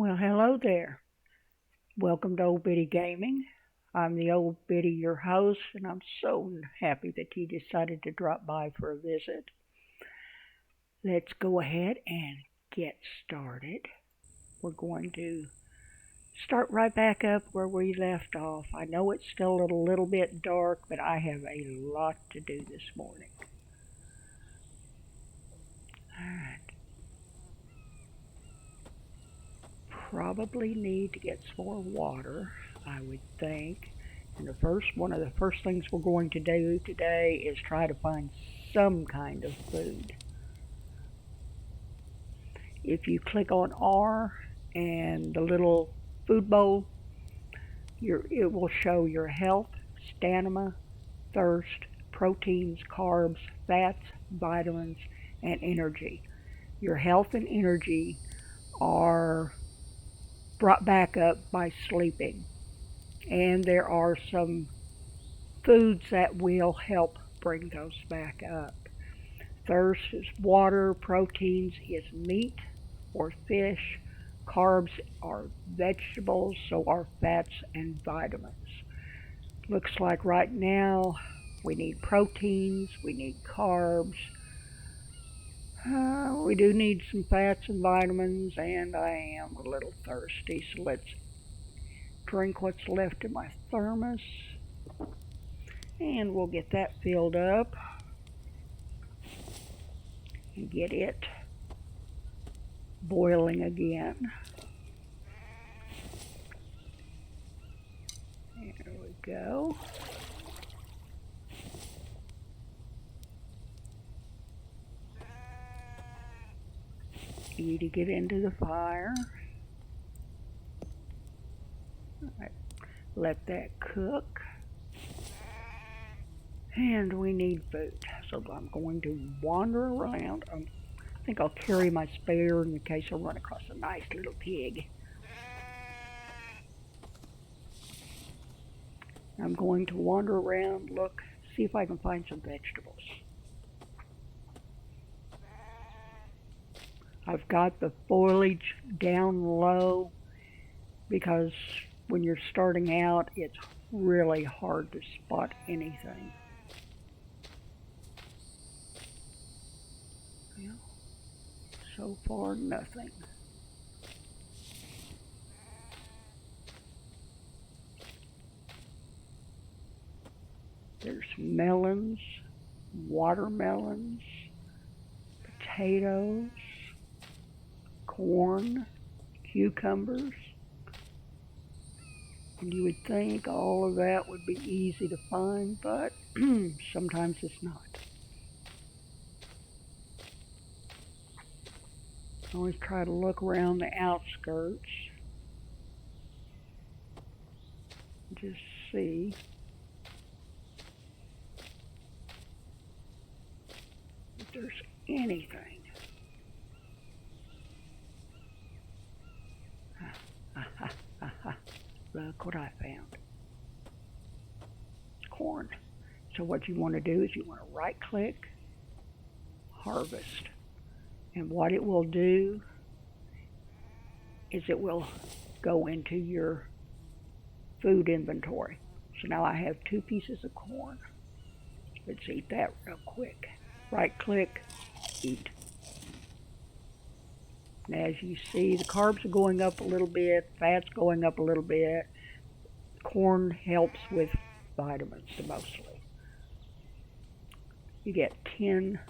Well, hello there. Welcome to Old Biddy Gaming. I'm the Old Biddy, your host, and I'm so happy that you decided to drop by for a visit. Let's go ahead and get started. We're going to start right back up where we left off. I know it's still a little bit dark, but I have a lot to do this morning. Alright. Probably need to get some more water, I would think. And one of the first things we're going to do today is try to find some kind of food. If you click on R and the little food bowl, it will show your health, stamina, thirst, proteins, carbs, fats, vitamins, and energy. Your health and energy are brought back up by sleeping. And there are some foods that will help bring those back up. Thirst is water, proteins is meat or fish, carbs are vegetables, so are fats and vitamins. Looks like right now we need proteins, we need carbs, we do need some fats and vitamins, and I am a little thirsty, so let's drink what's left in my thermos, and we'll get that filled up and get it boiling again. There we go. Easy to get into the fire. Right. Let that cook. And we need food. So I'm going to wander around. I think I'll carry my spare in case I run across a nice little pig. I'm going to wander around, look, see if I can find some vegetables. I've got the foliage down low because when you're starting out, it's really hard to spot anything. Well, so far, nothing. There's melons, watermelons, potatoes, corn, cucumbers. And you would think all of that would be easy to find, but sometimes it's not. I always try to look around the outskirts, just see if there's anything. Look what I found. Corn. So what you want to do is you want to right click, harvest. And what it will do is it will go into your food inventory. So now I have 2 pieces of corn. Let's eat that real quick. Right click, eat. And as you see, the carbs are going up a little bit, fat's going up a little bit. Corn helps with vitamins mostly. You get 10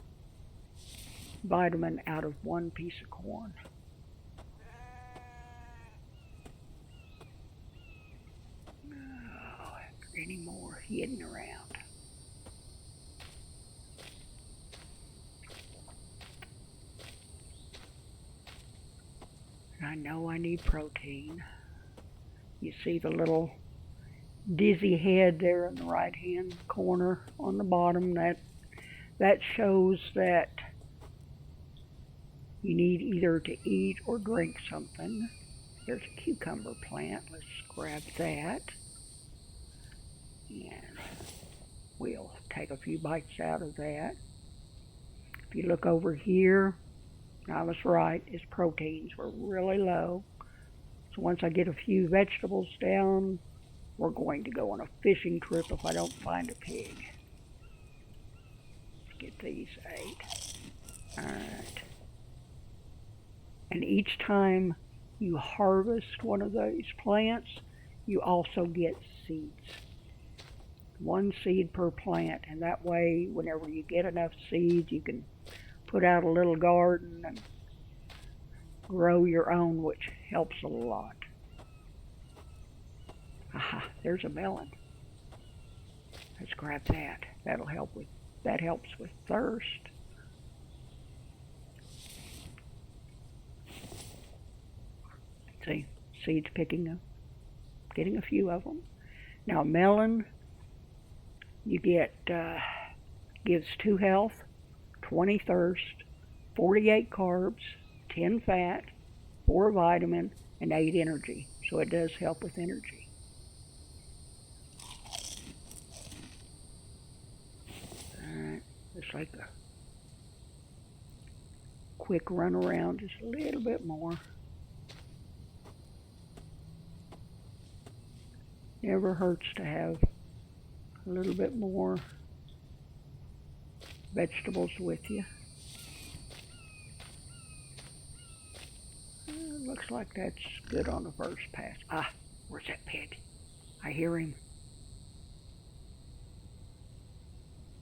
vitamin out of 1 piece of corn. Oh, any more hidden around? I know I need protein. You see the little dizzy head there in the right hand corner on the bottom. That shows that you need either to eat or drink something. There's a cucumber plant. Let's grab that. And we'll take a few bites out of that. If you look over here, I was right, its proteins were really low. So once I get a few vegetables down, we're going to go on a fishing trip if I don't find a pig. Let's get these 8. Alright. And each time you harvest one of these plants, you also get seeds. 1 seed per plant, and that way whenever you get enough seeds you can put out a little garden and grow your own, which helps a lot. Aha, there's a melon. Let's grab that. That helps with thirst. See, seeds getting a few of them. Now melon, you get gives 2 health, 20 thirst, 48 carbs, 10 fat, 4 vitamin, and 8 energy. So it does help with energy. Alright, just like a quick run around, just a little bit more. Never hurts to have a little bit more vegetables with you. Looks like that's good on the first pass. Ah, where's that pig? I hear him.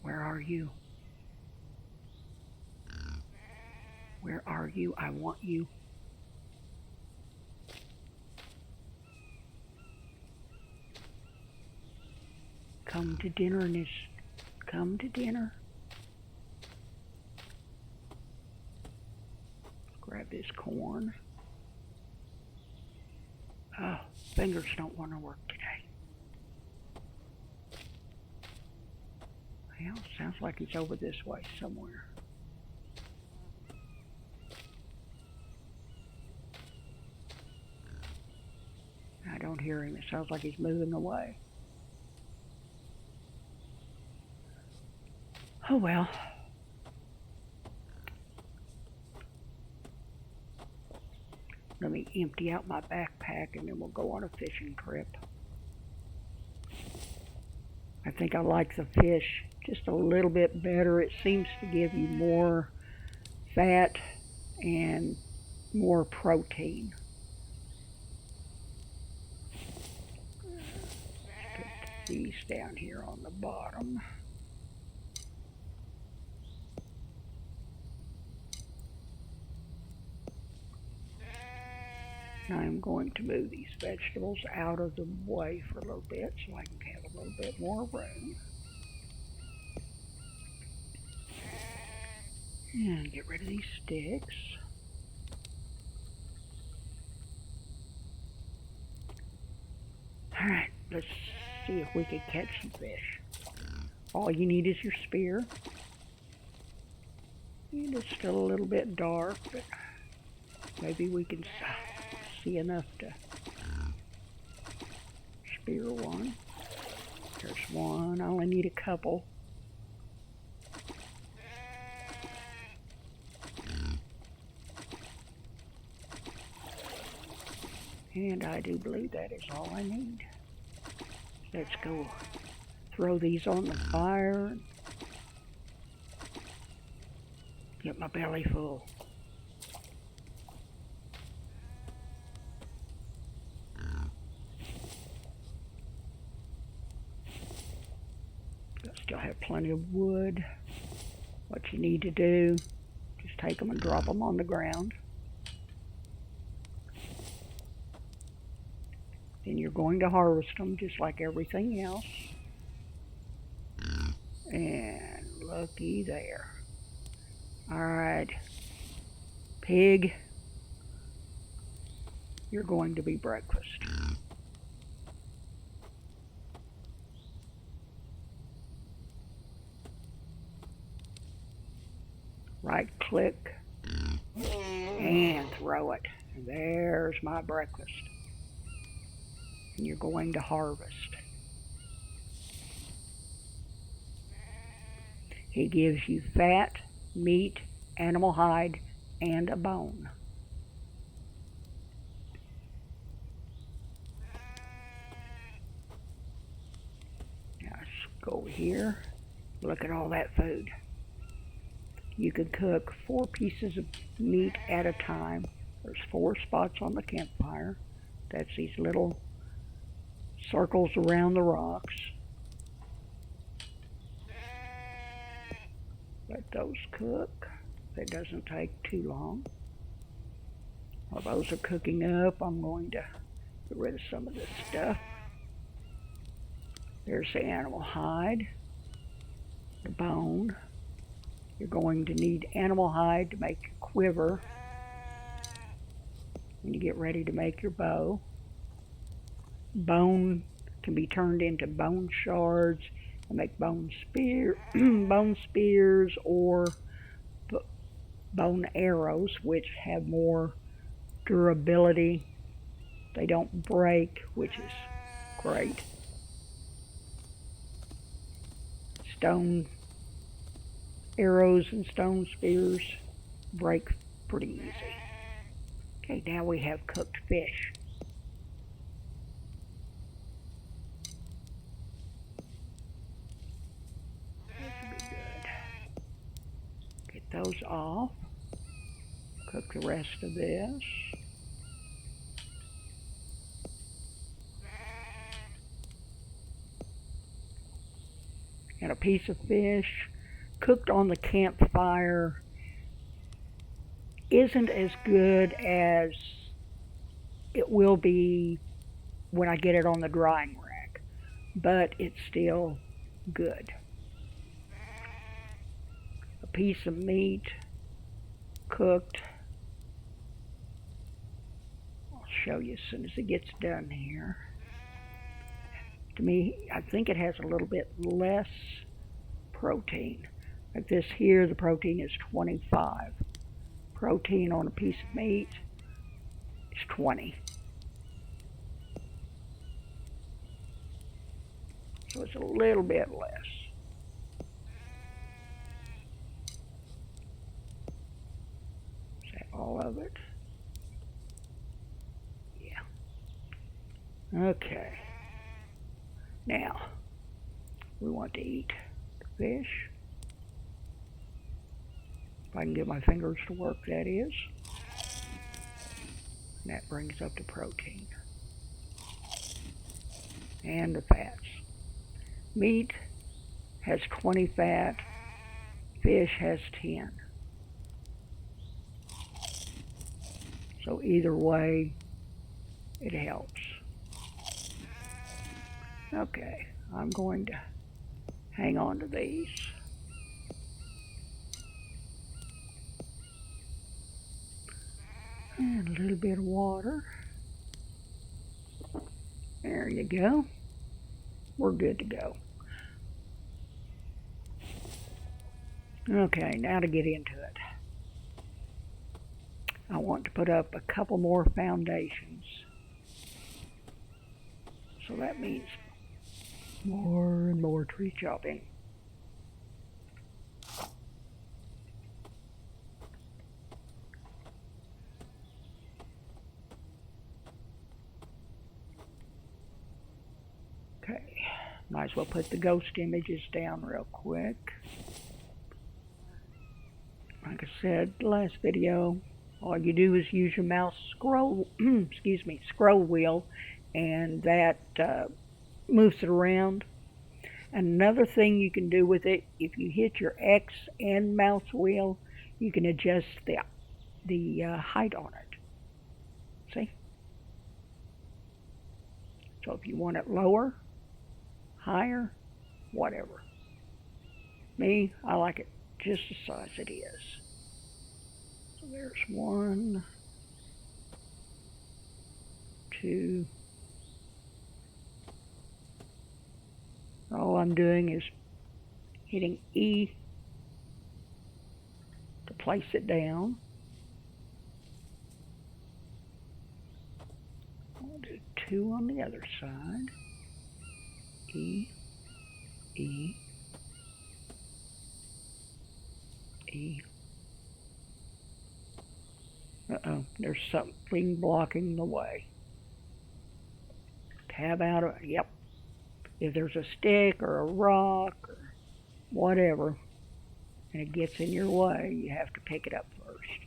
Where are you? Where are you? I want you. Come to dinner, come to dinner. Grab this corn. Oh, fingers don't want to work today. Well, sounds like he's over this way somewhere. I don't hear him. It sounds like he's moving away. Oh well. Let me empty out my backpack and then we'll go on a fishing trip. I think I like the fish just a little bit better. It seems to give you more fat and more protein. Put these down here on the bottom. I'm going to move these vegetables out of the way for a little bit so I can have a little bit more room. And get rid of these sticks. Alright, let's see if we can catch some fish. All you need is your spear. And it's still a little bit dark, but maybe we can see enough to spear one. There's one. I only need a couple. And I do believe that is all I need. Let's go throw these on the fire and get my belly full. Still have plenty of wood. What you need to do, just take them and drop them on the ground. Then you're going to harvest them just like everything else. And looky there. Alright, pig, you're going to be breakfast. Right click and throw it. And there's my breakfast. And you're going to harvest. He gives you fat, meat, animal hide, and a bone. here. Look at all that food. You can cook 4 pieces of meat at a time. There's 4 spots on the campfire. That's these little circles around the rocks. Let those cook. It doesn't take too long. While those are cooking up, I'm going to get rid of some of this stuff. There's the animal hide, the bone. You're going to need animal hide to make your quiver when you get ready to make your bow. Bone can be turned into bone shards and make bone spears or bone arrows, which have more durability. They don't break, which is great. Stone arrows and stone spears break pretty easy. Okay, now we have cooked fish. That should be good. Get those off. Cook the rest of this. And a piece of fish cooked on the campfire isn't as good as it will be when I get it on the drying rack, but it's still good. A piece of meat cooked. I'll show you as soon as it gets done here. To me, I think it has a little bit less protein. Like this here, the protein is 25. Protein on a piece of meat is 20. So it's a little bit less. Is that all of it? Yeah. Okay. Now, we want to eat the fish. If I can get my fingers to work, that is. And that brings up the protein. And the fats. Meat has 20 fat. Fish has 10. So either way, it helps. Okay, I'm going to hang on to these. And a little bit of water. There you go. We're good to go. Okay, now to get into it. I want to put up a couple more foundations. So that means more and more tree chopping. Okay, might as well put the ghost images down real quick. Like I said, last video, all you do is use your mouse scroll wheel, and that moves it around. Another thing you can do with it, if you hit your X and mouse wheel, you can adjust the height on it. See? So if you want it lower, higher, whatever. Me, I like it just the size it is. So there's 1, 2. All I'm doing is hitting E to place it down. I'll do 2 on the other side. E, E, E. Uh-oh, there's something blocking the way. Tab out of, yep. if there's a stick or a rock or whatever, and it gets in your way, you have to pick it up first.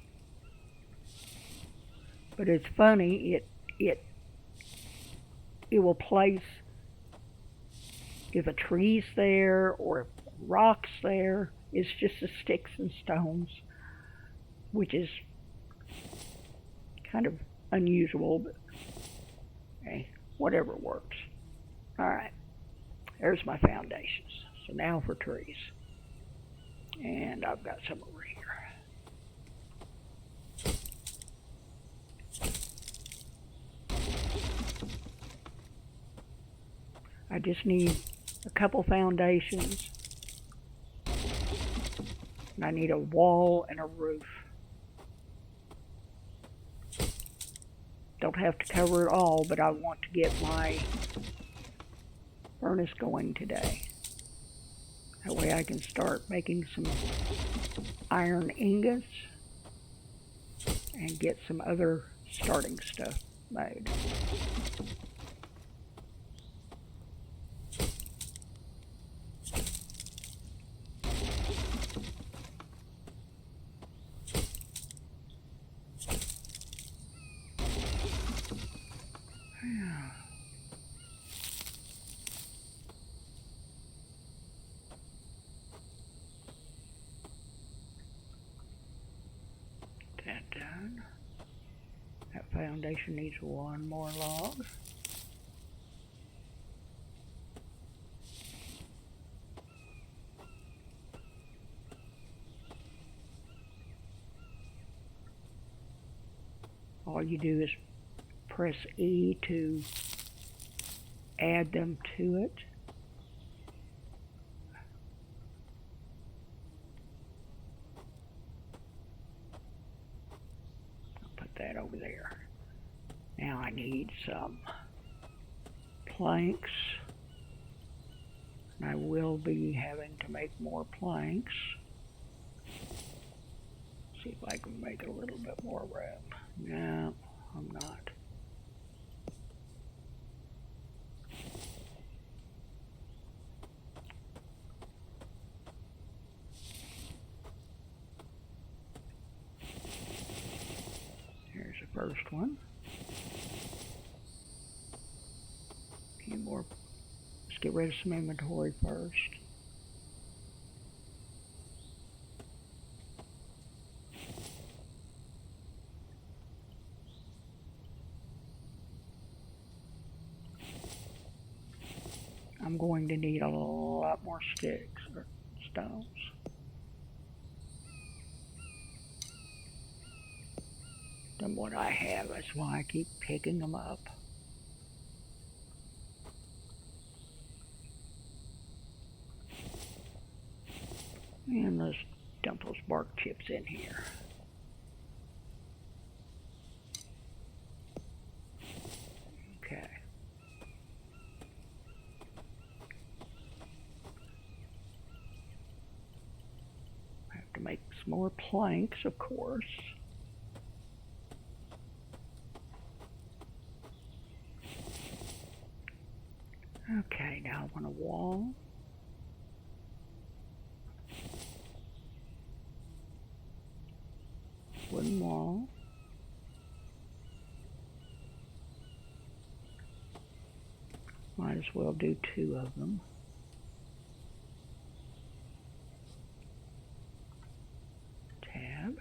But it's funny, it will place, if a tree's there or if a rock's there, it's just the sticks and stones, which is kind of unusual, but hey, whatever works. Alright, there's my foundations. So now for trees. And I've got some over here. I just need a couple foundations. And I need a wall and a roof. Don't have to cover it all, but I want to get my furnace going today. That way I can start making some iron ingots and get some other starting stuff made. That done. That foundation needs one more log. All you do is press E to add them to it. I'll put that over there. Now I need some planks. And I will be having to make more planks. See if I can make a little bit more room. No, I'm not. Here's the first one. A few more. Let's get rid of some inventory first. I'm going to need a lot more sticks or stones. Than what I have. That's why I keep picking them up. And let's dump those bark chips in here. Okay. I have to make some more planks, of course. Okay, now I want a wall. Wooden wall. Might as well do two of them. Tab.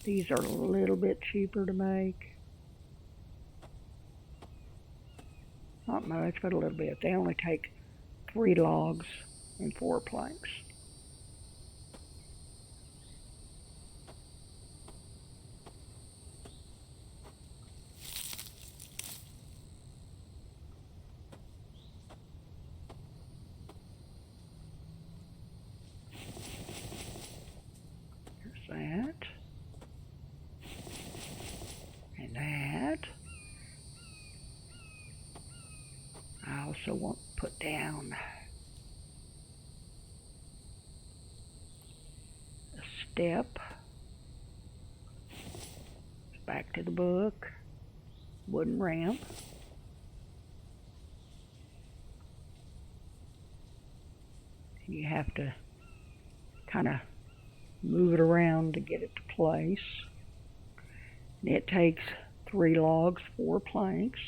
These are a little bit cheaper to make. Not much, but a little bit. They only take 3 logs and 4 planks. There's that. And that. I also want to put down a step back to the book, wooden ramp. And you have to kind of move it around to get it to place. And it takes 3 logs, 4 planks.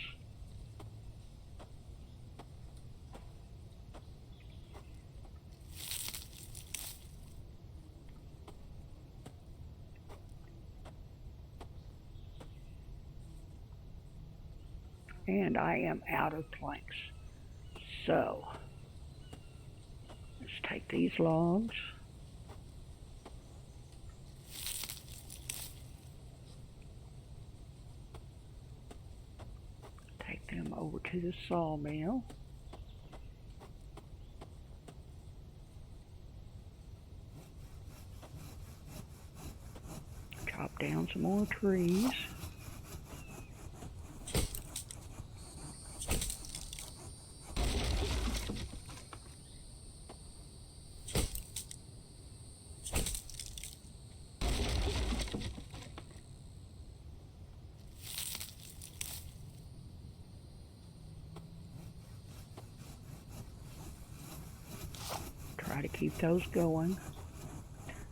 And I am out of planks. So, let's take these logs. Take them over to the sawmill. Chop down some more trees. Try to keep those going.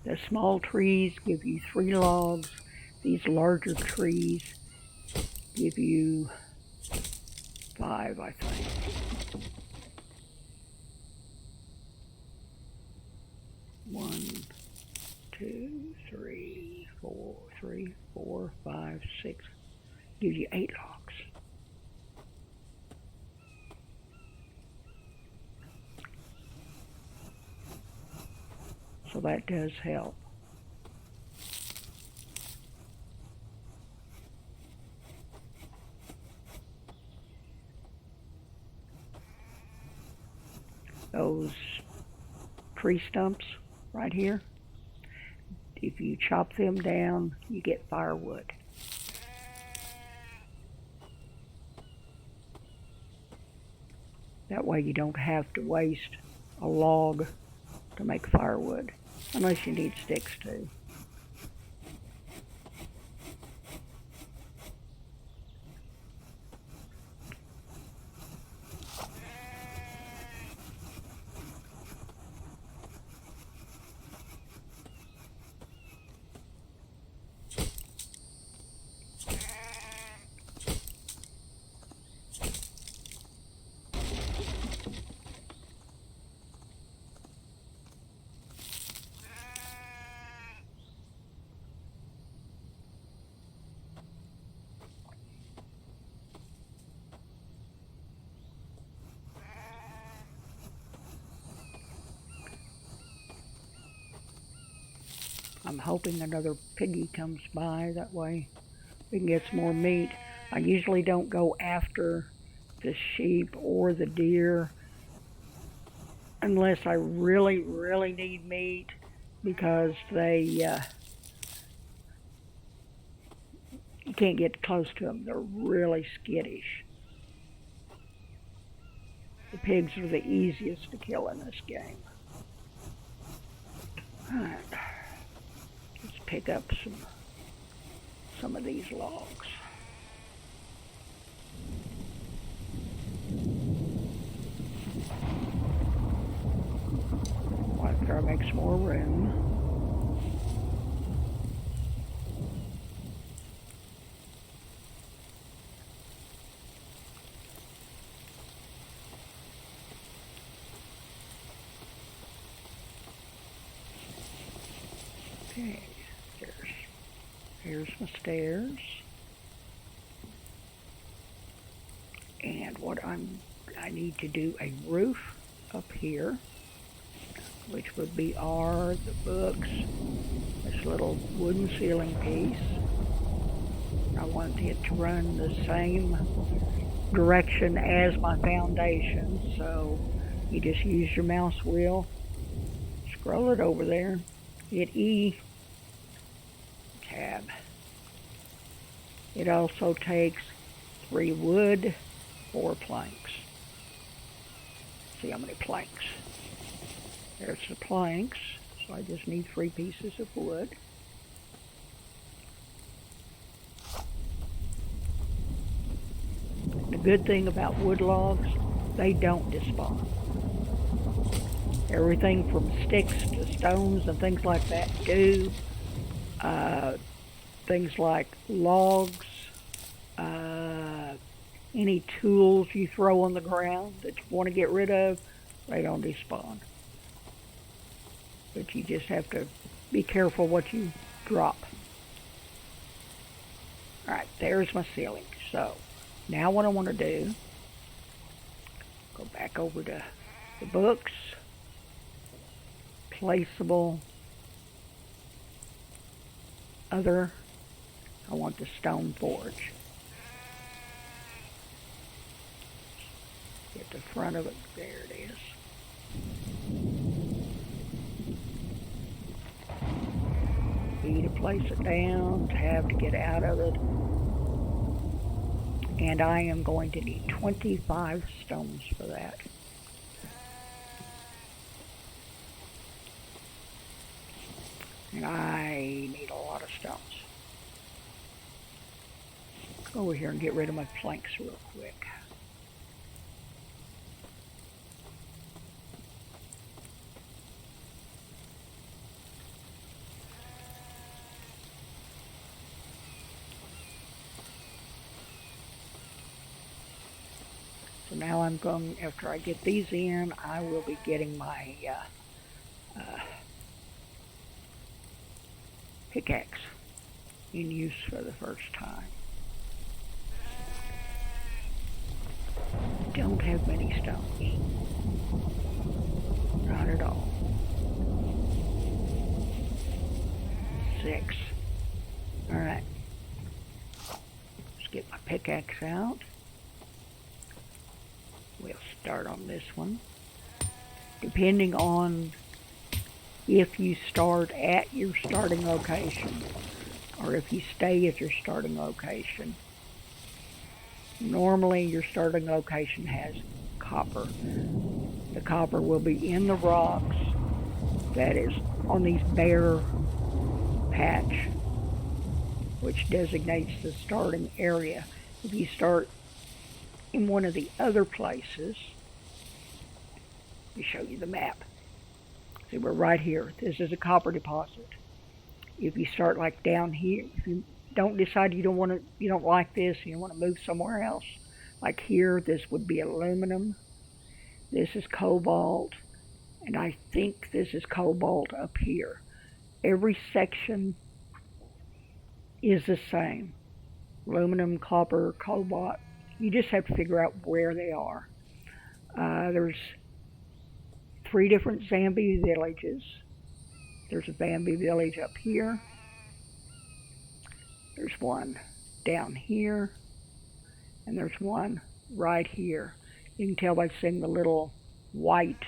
The small trees give you 3 logs. These larger trees give you 5, I think. 1, 2, 3, 4, 5, 6. Gives you 8 logs. So that does help. Those tree stumps right here, if you chop them down, you get firewood. That way you don't have to waste a log to make firewood, unless you need sticks too. I'm hoping another piggy comes by, that way we can get some more meat. I usually don't go after the sheep or the deer unless I really, really need meat, because you can't get close to them. They're really skittish. The pigs are the easiest to kill in this game. Alright. Let's pick up some of these logs. After I make some more room. Okay, here's my stairs. And what I need to do a roof up here, which would be the books, this little wooden ceiling piece. I want it to run the same direction as my foundation, so you just use your mouse wheel, scroll it over there, hit E, tab. It also takes 3 wood, 4 planks. See how many planks. There's the planks, so I just need 3 pieces of wood. good thing about wood logs, they don't despawn. Everything from sticks to stones and things like that do. Uh, Things like logs, uh, any tools you throw on the ground that you want to get rid of, they don't despawn. But you just have to be careful what you drop. Alright, there's my ceiling. So, now what I want to do, go back over to the books, placeable, other, I want the stone forge. Get the front of it, there it is. E to place it down, tab to get out of it. And I am going to need 25 stones for that. And I need a lot of stones. Go over here and get rid of my planks real quick. So now I'm going, after I get these in, I will be getting my pickaxe in use for the first time. Don't have many stones. Not at all. 6. Alright. Let's get my pickaxe out. We'll start on this one. Depending on if you start at your starting location or if you stay at your starting location. Normally your starting location has copper. The copper will be in the rocks that is on these bare patch, which designates the starting area. If you start in one of the other places, let me show you the map. See, we're right here. This is a copper deposit. If you start like down here, if you don't decide you don't like this, and you want to move somewhere else, like here, this would be aluminum. This is cobalt, and I think this is cobalt up here. Every section is the same. Aluminum, copper, cobalt. You just have to figure out where they are. There's 3 different Zambi villages. There's a Bambi village up here. There's one down here. And there's one right here. You can tell by seeing the little white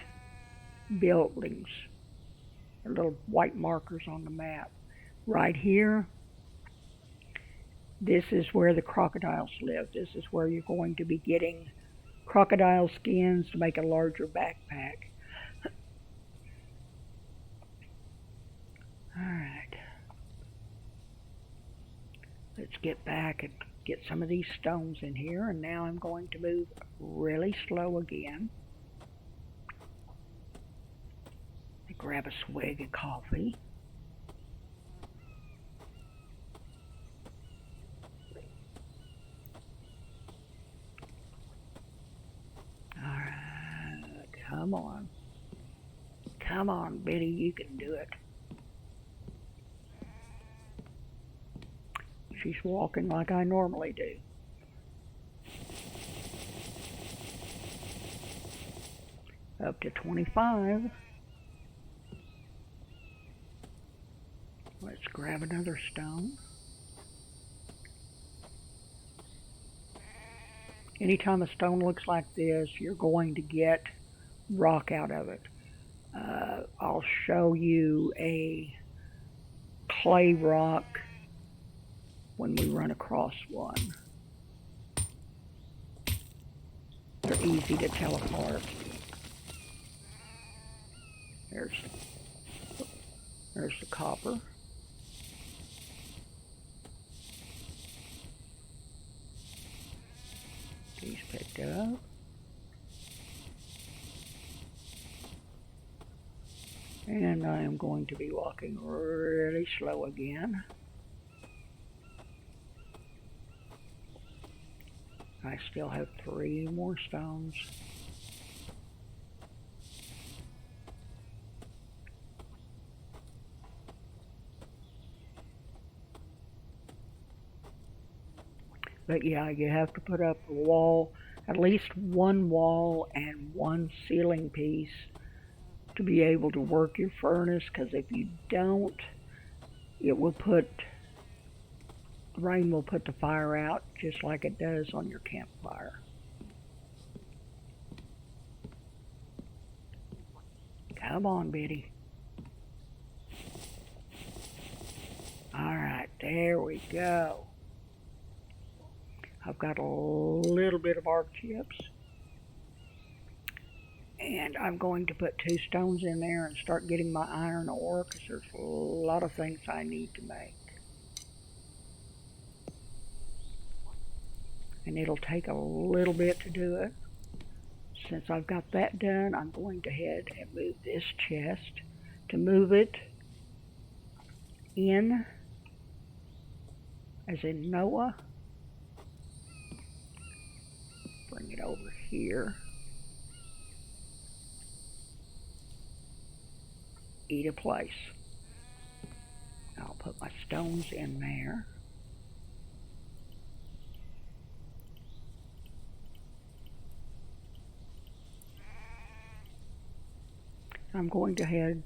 buildings, or little white markers on the map. Right here, this is where the crocodiles live. This is where you're going to be getting crocodile skins to make a larger backpack. Alright. Let's get back and get some of these stones in here. And now I'm going to move really slow again. Grab a swig of coffee. Alright, come on. Come on, Biddy, you can do it. She's walking like I normally do. Up to 25. Let's grab another stone. Anytime a stone looks like this, you're going to get rock out of it. I'll show you a clay rock when we run across one. They're easy to tell apart. There's the copper. These picked up. And I am going to be walking really slow again. I still have 3 more stones. But yeah, you have to put up a wall, at least one wall and one ceiling piece to be able to work your furnace, because if you don't, it will rain will put the fire out just like it does on your campfire. Come on, Biddy. Alright, there we go. I've got a little bit of arc chips. And I'm going to put 2 stones in there and start getting my iron ore, because there's a lot of things I need to make. And it'll take a little bit to do it. Since I've got that done, I'm going to head and move this chest to move it in, as in Noah. Bring it over here. Eat a place. I'll put my stones in there. I'm going to head,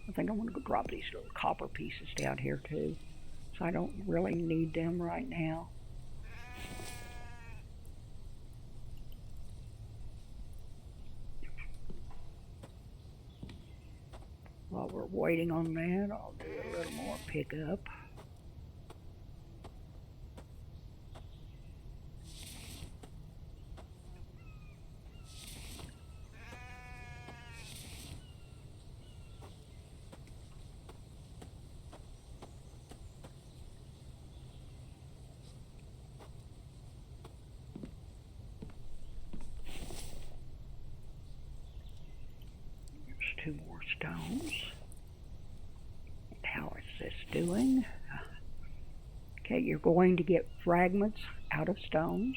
I think I'm going to go drop these little copper pieces down here too. So I don't really need them right now. While we're waiting on that, I'll do a little more pickup. There's 2 more stones. How is this doing? Okay, you're going to get fragments out of stones.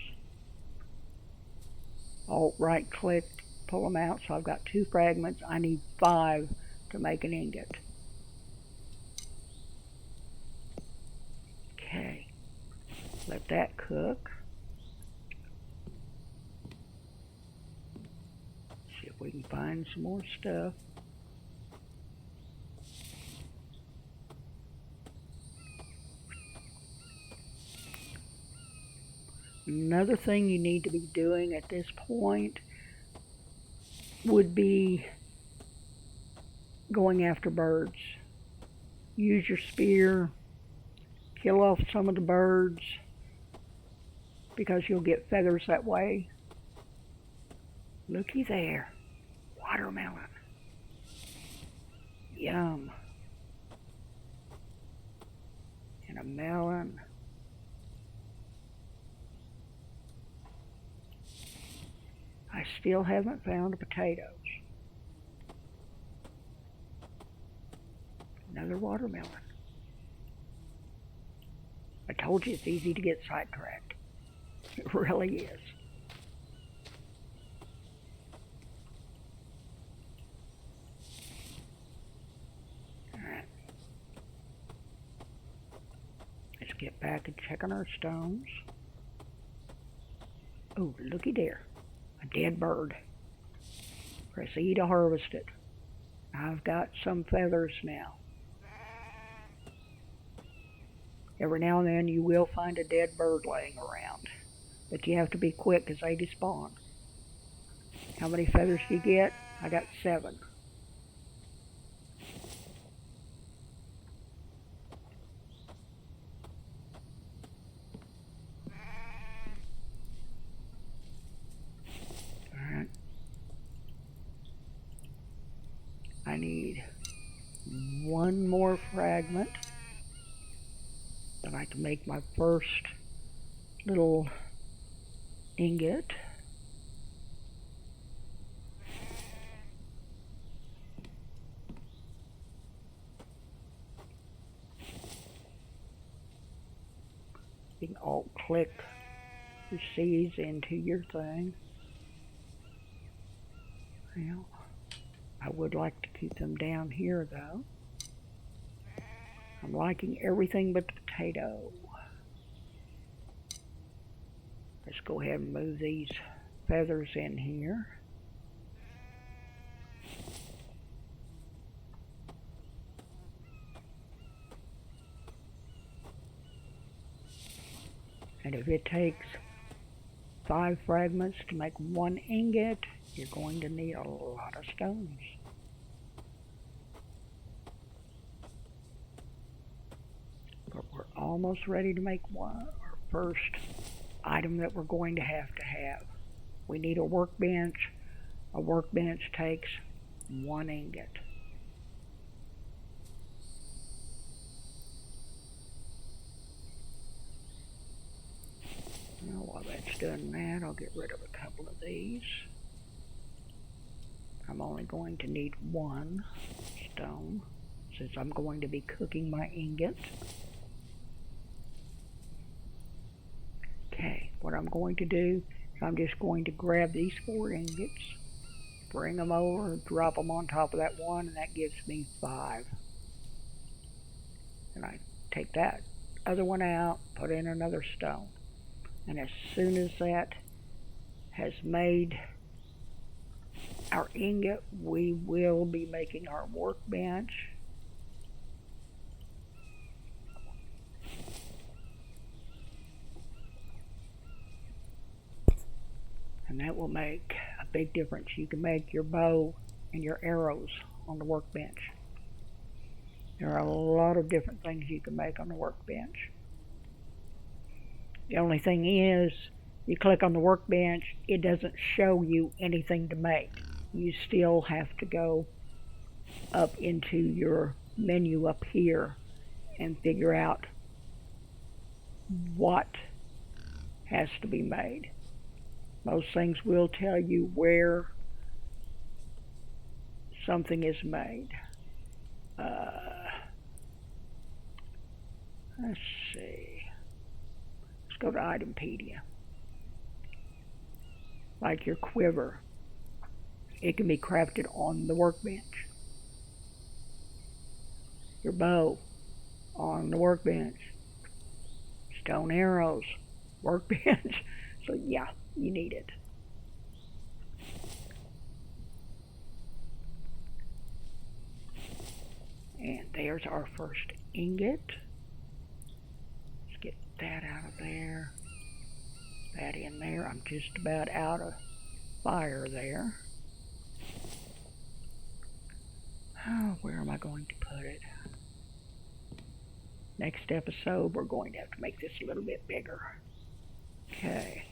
Alt right click, pull them out. So I've got 2 fragments. I need 5 to make an ingot. Okay, let that cook. See if we can find some more stuff. Another thing you need to be doing at this point would be going after birds. Use your spear, kill off some of the birds, because you'll get feathers that way. Looky there, watermelon. Yum. And a melon. I still haven't found potatoes. Another watermelon. I told you it's easy to get sidetracked. It really is. Alright. Let's get back and check on our stones. Oh, looky there. A dead bird. Proceed to harvest it. I've got some feathers now. Every now and then you will find a dead bird laying around, but you have to be quick because they despawn. How many feathers do you get? I got 7. Alright. I need 1 more fragment, and I can make my first little ingot. You can alt-click the C's into your thing. Well, I would like to keep them down here though. I'm liking everything but the potato. Let's go ahead and move these feathers in here. And if it takes 5 fragments to make 1 ingot, you're going to need a lot of stones. But we're almost ready to make our first item that we're going to have. We need a workbench. A workbench takes 1 ingot. Now while that's doing that, I'll get rid of a couple of these. I'm only going to need 1 stone since I'm going to be cooking my ingot. Okay, what I'm going to do is I'm just going to grab these 4 ingots, bring them over, drop them on top of that one, and that gives me 5. And I take that other one out, put in another stone. And as soon as that has made our ingot, we will be making our workbench. And that will make a big difference. You can make your bow and your arrows on the workbench. There are a lot of different things you can make on the workbench. The only thing is, you click on the workbench, it doesn't show you anything to make. You still have to go up into your menu up here and figure out what has to be made. Most things will tell you where something is made. Let's see. Let's go to Itempedia. Like your quiver, it can be crafted on the workbench. Your bow, on the workbench. Stone arrows, workbench. So yeah, you need it. And there's our first ingot. Let's get that out of there. That in there. I'm just about out of fire there. Oh, where am I going to put it? Next episode, we're going to have to make this a little bit bigger. Okay.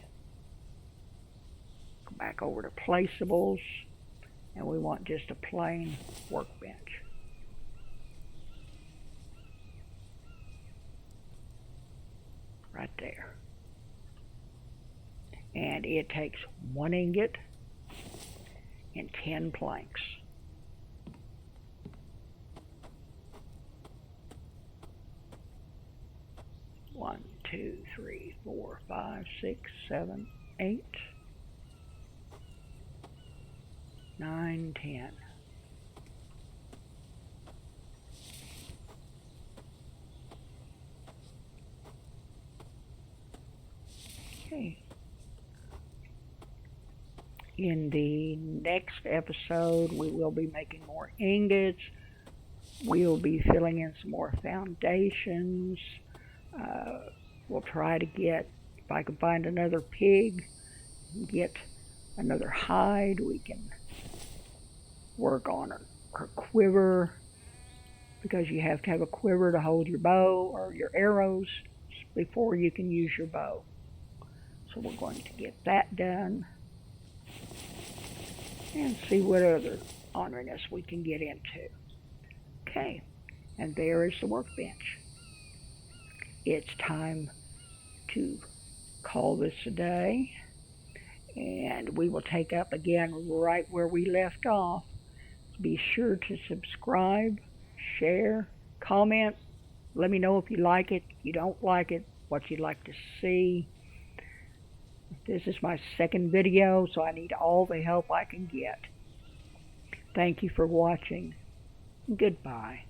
Go back over to placeables, and we want just a plain workbench. Right there. And it takes 1 ingot and 10 planks. One, 2, 3, 4, 5, 6, 7, 8, 9, 10. Okay. In the next episode, we will be making more ingots. We'll be filling in some more foundations. We'll try to get, if I can find another pig, get another hide. We can work on her quiver, because you have to have a quiver to hold your bow or your arrows before you can use your bow. So we're going to get that done and see what other ornaments we can get into. Okay, and there is the workbench. It's time to call this a day, and we will take up again right where we left off. Be sure to subscribe, share, comment. Let me know if you like it, if you don't like it. what you'd like to see. This is my second video, so I need all the help I can get. Thank you for watching. Goodbye.